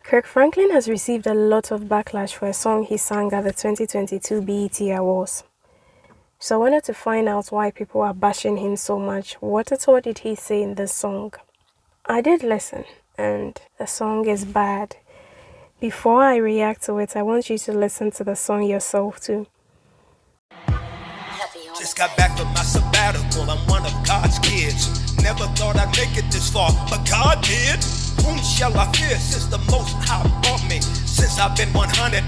Kirk Franklin has received a lot of backlash for a song he sang at the 2022 BET Awards. So I wanted to find out why people are bashing him so much. What at all did he say in this song? I did listen, and the song is bad. Before I react to it, I want you to listen to the song yourself too. Just got back from my sabbatical, I'm one of God's kids. Never thought I'd make it this far, but God did. Whom shall I fear since the Most High brought me? Since I've been 150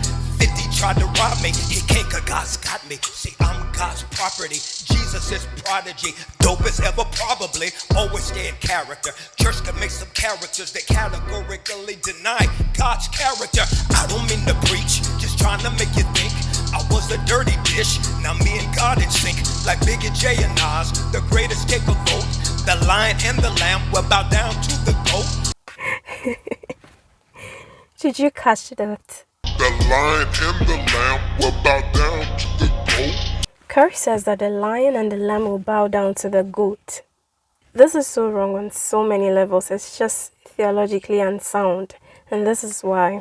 tried to rob me. He can't, cause God's got me. See, I'm God's property. Jesus is prodigy. Dope as ever probably. Always stay in character. Church can make some characters that categorically deny God's character. I don't mean to preach, just trying to make you think. I was a dirty dish, now me and God in sync. Like Biggie J and Nas, the great escape of vote. The lion and the lamb will bow down to the goat. Did you catch that? The lion and the lamb will bow down to the goat. Kirk says that the lion and the lamb will bow down to the goat. This is so wrong on so many levels. It's just theologically unsound. And this is why,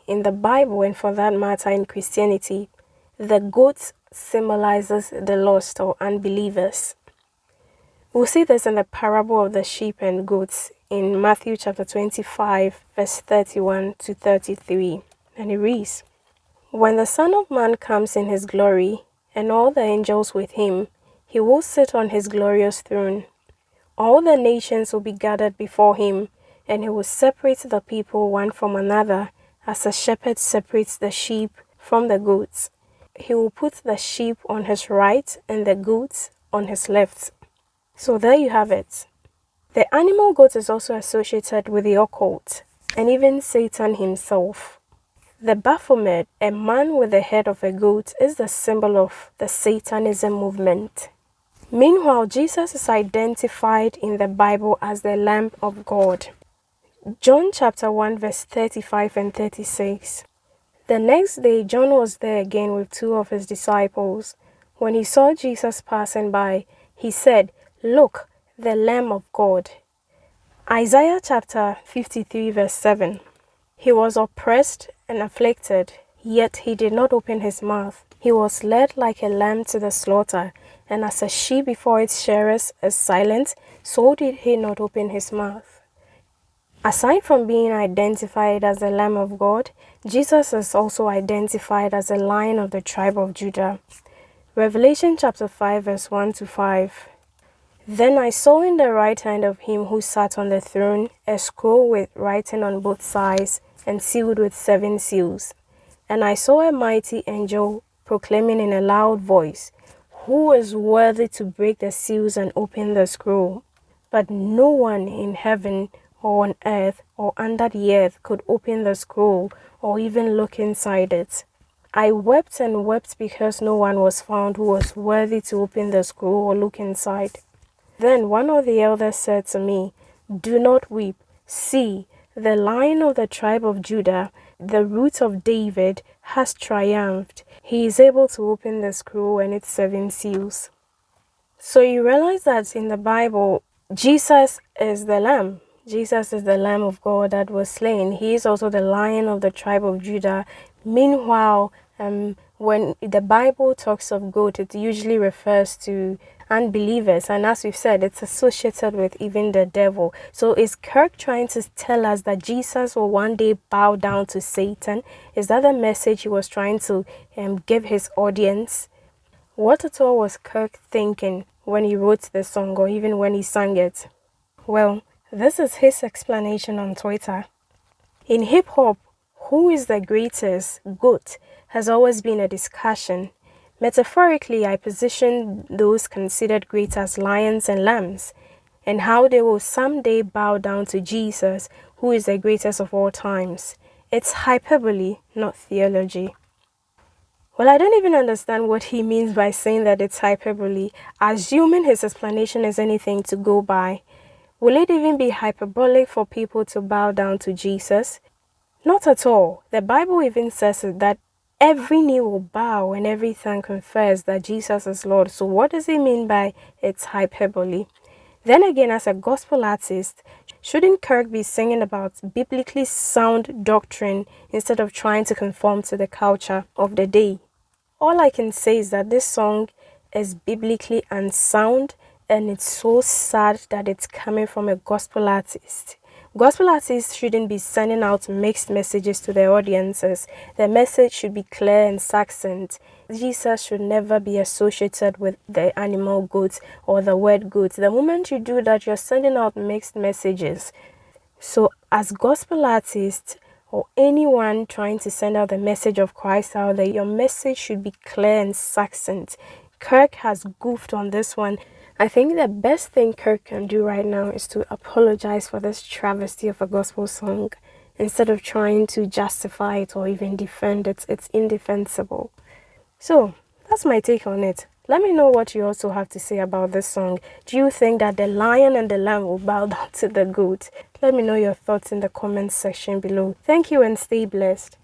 in the Bible and for that matter in Christianity, the goat symbolizes the lost or unbelievers. We'll see this in the parable of the sheep and goats in Matthew chapter 25, verse 31 to 33. And it reads, "When the Son of Man comes in his glory, and all the angels with him, he will sit on his glorious throne. All the nations will be gathered before him, and he will separate the people one from another, as a shepherd separates the sheep from the goats. He will put the sheep on his right and the goats on his left." So there you have it. The animal goat is also associated with the occult, and even Satan himself. The Baphomet, a man with the head of a goat, is the symbol of the Satanism movement. Meanwhile, Jesus is identified in the Bible as the Lamb of God. John chapter 1 verse 35 and 36. The next day, John was there again with two of his disciples. When he saw Jesus passing by, he said, "Look, the Lamb of God." Isaiah chapter 53 verse 7. He was oppressed and afflicted, yet he did not open his mouth. He was led like a lamb to the slaughter, and as a sheep before its shearers is silent, so did he not open his mouth. Aside from being identified as the Lamb of God, Jesus is also identified as the Lion of the tribe of Judah. Revelation chapter 5 verse 1 to 5. Then I saw in the right hand of him who sat on the throne a scroll with writing on both sides and sealed with 7 seals. And I saw a mighty angel proclaiming in a loud voice, "Who is worthy to break the seals and open the scroll?" But no one in heaven or on earth or under the earth could open the scroll or even look inside it. I wept and wept because no one was found who was worthy to open the scroll or look inside. Then one of the elders said to me, "Do not weep. See, the Lion of the tribe of Judah, the Root of David, has triumphed. He is able to open the scroll and its 7 seals." So you realize that in the Bible, Jesus is the Lamb. Jesus is the Lamb of God that was slain. He is also the Lion of the tribe of Judah. Meanwhile, when the Bible talks of goat, it usually refers to unbelievers, and as we've said, it's associated with even the devil. So is Kirk trying to tell us that Jesus will one day bow down to Satan? Is that the message he was trying to give his audience? What at all was Kirk thinking when he wrote the song or even when he sang it? Well, this is his explanation on Twitter. In hip-hop, who is the greatest goat has always been a discussion. Metaphorically, I position those considered great as lions and lambs, and how they will someday bow down to Jesus, who is the greatest of all times. It's hyperbole, not theology. Well, I don't even understand what he means by saying that it's hyperbole, assuming his explanation is anything to go by. Will it even be hyperbolic for people to bow down to Jesus? Not at all. The Bible even says that every knee will bow and every tongue confess that Jesus is Lord. So what does he mean by it's hyperbole? Then again, as a gospel artist, shouldn't Kirk be singing about biblically sound doctrine instead of trying to conform to the culture of the day? All I can say is that this song is biblically unsound, and it's so sad that it's coming from a gospel artist. Gospel artists shouldn't be sending out mixed messages to their audiences. Their message should be clear and succinct. Jesus should never be associated with the animal goats or the word goats. The moment you do that, you're sending out mixed messages. So as gospel artists or anyone trying to send out the message of Christ out there, your message should be clear and succinct. Kirk has goofed on this one. I think the best thing Kirk can do right now is to apologize for this travesty of a gospel song instead of trying to justify it or even defend it. It's indefensible. So, that's my take on it. Let me know what you also have to say about this song. Do you think that the lion and the lamb will bow down to the goat? Let me know your thoughts in the comments section below. Thank you and stay blessed.